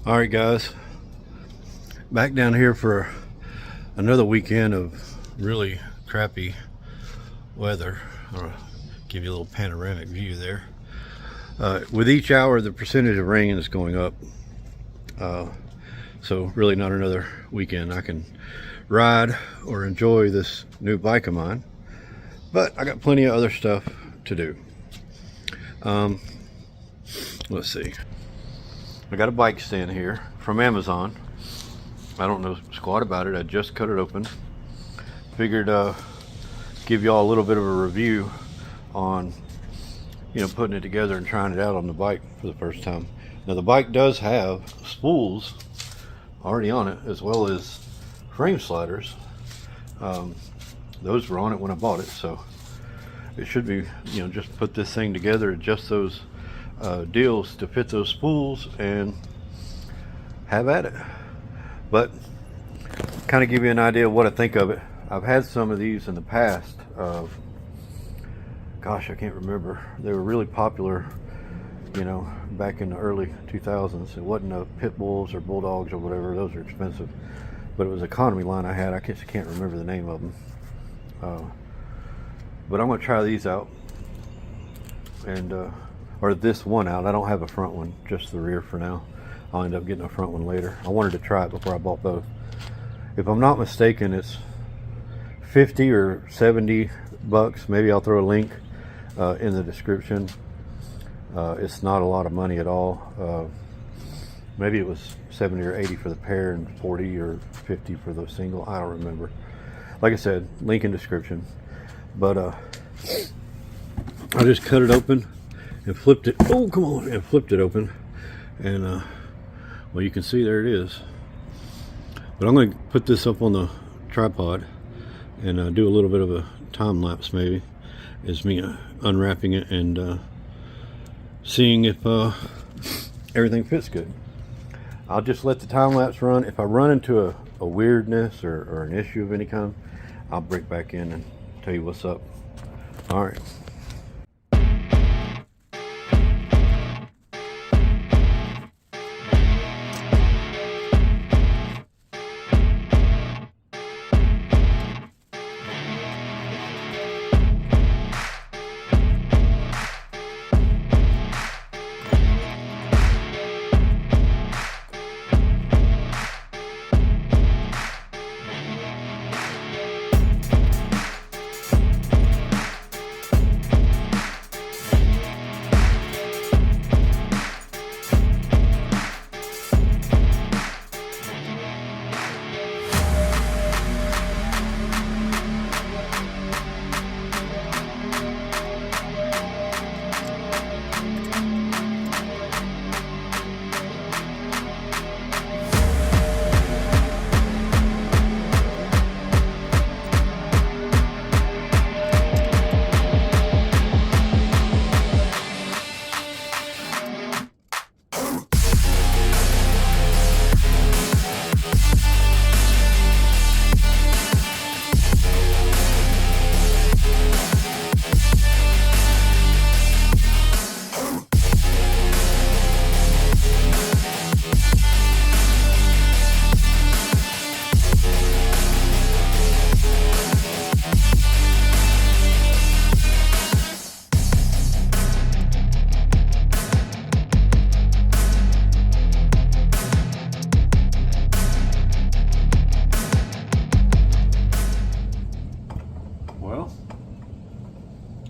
All right, guys, back down here for another weekend of really crappy weather. I'll give you a little panoramic view there. With each hour, the percentage of rain is going up. So really not another weekend I can ride or enjoy this new bike of mine, but I got plenty of other stuff to do. Let's see. I got a bike stand here from Amazon. I don't know squat about it. I just cut it open. Figured give y'all a little bit of a review on putting it together and trying it out on the bike for the first time. Now the bike does have spools already on it, as well as frame sliders. Those were on it when I bought it, so it should be, just put this thing together, adjust those deals to fit those spools, and have at it. But kind of give you an idea of what I think of it. I've had some of these in the past. Gosh, I can't remember. They were really popular, back in the early 2000s. It wasn't pit bulls or bulldogs or whatever. Those are expensive. But it was economy line I had. I can't remember the name of them. But I'm going to try these out. And or this one out. I don't have a front one, just the rear for now. I'll end up getting a front one later. I wanted to try it before I bought both. If I'm not mistaken, it's 50 or 70 bucks. Maybe I'll throw a link in the description. It's not a lot of money at all. Maybe it was 70 or 80 for the pair and 40 or 50 for the single. I don't remember. Like I said, link in description. But I just cut it open and flipped it. Oh, come on! And flipped it open, and well, you can see there it is. But I'm going to put this up on the tripod and do a little bit of a time lapse. Maybe is me unwrapping it and seeing if everything fits good. I'll just let the time lapse run. If I run into a weirdness or an issue of any kind, I'll break back in and tell you what's up. All right.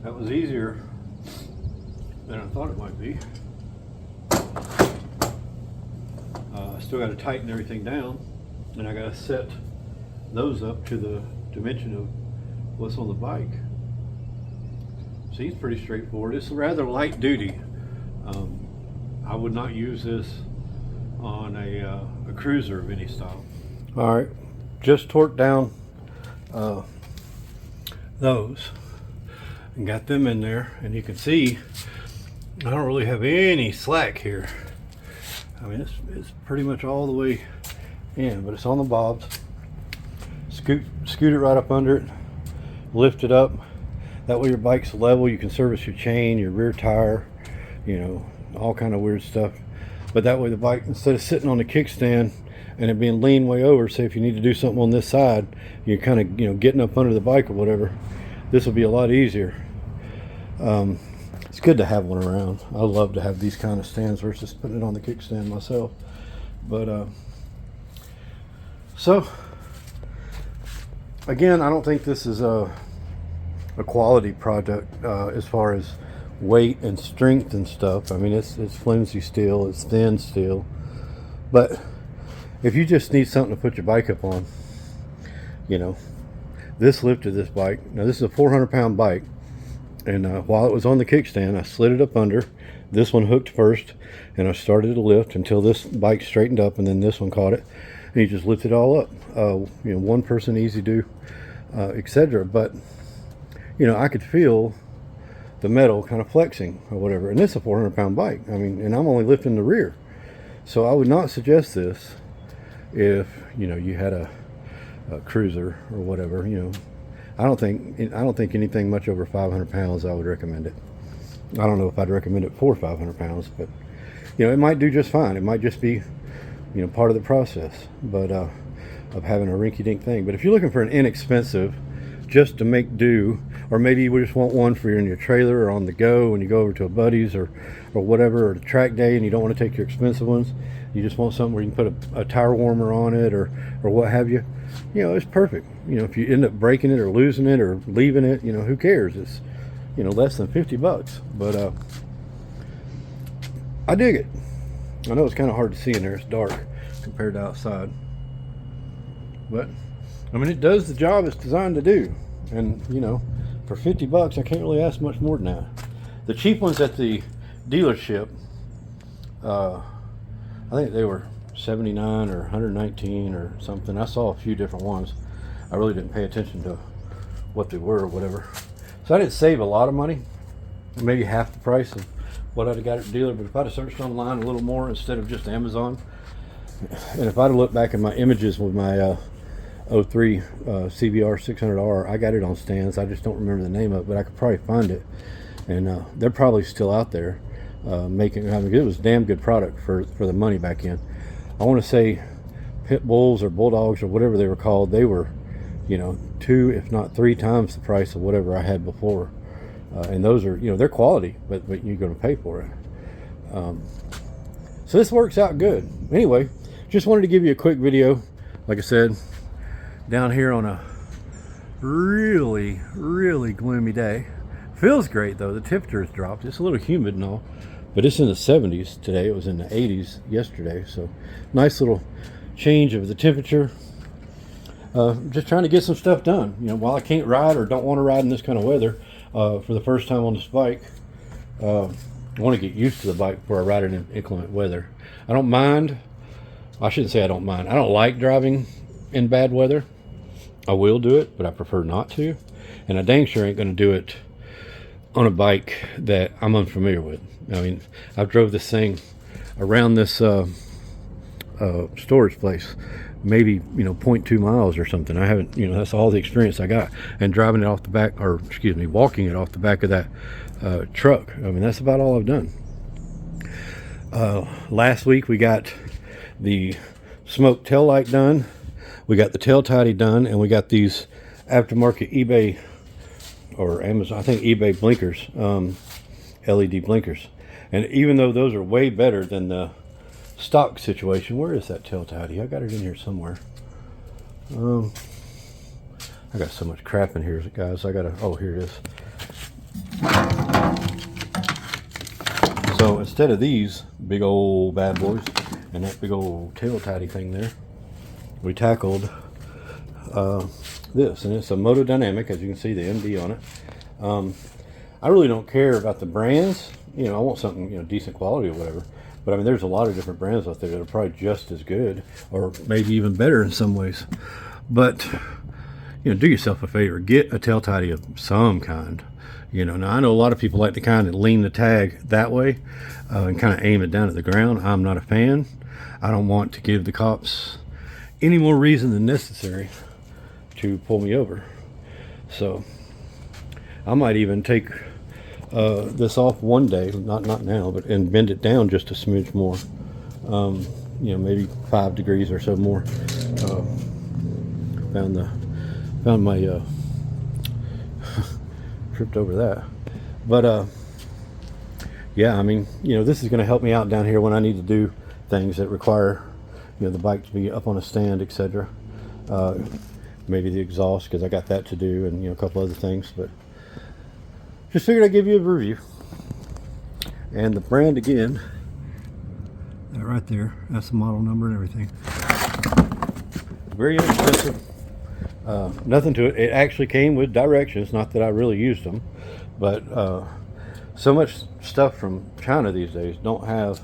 That was easier than I thought it might be. I still got to tighten everything down, and I got to set those up to the dimension of what's on the bike. Seems pretty straightforward. It's rather light duty. I would not use this on a cruiser of any style. All right, just torqued down those and got them in there, and you can see I don't really have any slack here. I mean, it's pretty much all the way in, but it's on the bobs. Scoot it right up under it, lift it up. That way your bike's level. You can service your chain, your rear tire, you know, all kind of weird stuff. But that way the bike, instead of sitting on the kickstand and it being leaned way over, say if you need to do something on this side, you're kind of, you know, getting up under the bike or whatever, this will be a lot easier. It's good to have one around. I love to have these kind of stands versus putting it on the kickstand myself. But so again, I don't think this is a quality product as far as weight and strength and stuff. I mean, it's flimsy steel, it's thin steel, but if you just need something to put your bike up on, you know, this lifted this bike. Now this is a 400-pound bike, and while it was on the kickstand, I slid it up under. This one hooked first, and I started to lift until this bike straightened up, and then this one caught it, and you just lift it all up. You know, one person, easy do, etc. But you know, I could feel the metal kind of flexing or whatever, and this is a 400-pound bike. I mean, and I'm only lifting the rear, so I would not suggest this if, you know, you had a cruiser or whatever. You know, I don't think anything much over 500 pounds I would recommend it. I don't know if I'd recommend it for 500 pounds, but you know, it might do just fine. It might just be, you know, part of the process, but of having a rinky-dink thing. But if you're looking for an inexpensive, just to make do, or maybe you just want one for in your trailer or on the go when you go over to a buddy's or whatever, or a track day, and you don't want to take your expensive ones, you just want something where you can put a tire warmer on it or what have you, you know, it's perfect. You know, if you end up breaking it or losing it or leaving it, you know, who cares? It's, you know, less than 50 bucks, but I dig it. I know it's kind of hard to see in there, it's dark compared to outside, but I mean, it does the job it's designed to do. And you know, for 50 bucks, I can't really ask much more than that. The cheap ones at the dealership, I think they were 79 or 119 or something. I saw a few different ones. I really didn't pay attention to what they were or whatever. So I didn't save a lot of money, maybe half the price of what I'd have got at the dealer. But if I'd have searched online a little more instead of just Amazon, and if I'd have looked back at my images with my 03 CBR 600R, I got it on stands. I just don't remember the name of it, but I could probably find it, and they're probably still out there making. I mean, it was a damn good product for the money back in. I want to say pit bulls or bulldogs or whatever they were called, they were, you know, 2 if not 3 times the price of whatever I had before, and those are, you know, they're quality, but you're going to pay for it. So this works out good. Anyway, just wanted to give you a quick video, like I said, down here on a really gloomy day. Feels great though, the temperature has dropped. It's a little humid and all, but it's in the 70s today. It was in the 80s yesterday, so nice little change of the temperature. Just trying to get some stuff done, you know, while I can't ride or don't want to ride in this kind of weather for the first time on this bike. I want to get used to the bike before I ride it in inclement weather. I don't mind, I shouldn't say I don't mind, I don't like driving in bad weather. I will do it, but I prefer not to, and I dang sure ain't going to do it on a bike that I'm unfamiliar with. I mean, I've drove this thing around this storage place, maybe, you know, 0.2 miles or something. I haven't, you know, that's all the experience I got. And driving it off the back, or excuse me, walking it off the back of that truck, I mean, that's about all I've done. Last week we got the smoke tail light done, we got the tail tidy done, and we got these aftermarket eBay or Amazon, I think eBay blinkers, LED blinkers. And even though those are way better than the stock situation, where is that tail tidy? I got it in here somewhere. I got so much crap in here, guys. I gotta, oh, here it is. So instead of these big old bad boys and that big old tail tidy thing there, we tackled this, and it's a Moto Dynamic, as you can see the MD on it. I really don't care about the brands, you know, I want something, you know, decent quality or whatever, but I mean, there's a lot of different brands out there that are probably just as good or maybe even better in some ways. But you know, do yourself a favor, get a tail tidy of some kind. You know, now I know a lot of people like to kind of lean the tag that way and kind of aim it down at the ground. I'm not a fan. I don't want to give the cops any more reason than necessary to pull me over. So I might even take this off one day, not now, but and bend it down just a smidge more. You know, maybe 5 degrees or so more. Found my tripped over that, but yeah, I mean, you know, this is going to help me out down here when I need to do things that require, you know, the bike to be up on a stand, etc. Maybe the exhaust, because I got that to do, and, you know, a couple other things. But just figured I'd give you a review. And the brand again, right there, that's the model number and everything. Very inexpensive. Nothing to it. It actually came with directions. Not that I really used them, but so much stuff from China these days don't have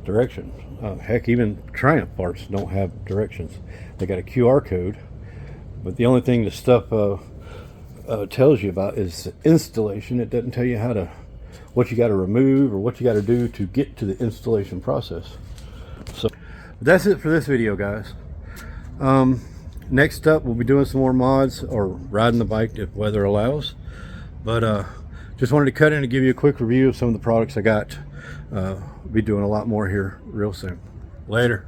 directions. Heck, even Triumph parts don't have directions. They got a QR code, but the only thing the stuff tells you about is the installation. It doesn't tell you what you got to remove or what you got to do to get to the installation process. So that's it for this video, guys. Next up, we'll be doing some more mods or riding the bike if weather allows. But just wanted to cut in and give you a quick review of some of the products I got. Be doing a lot more here real soon. Later.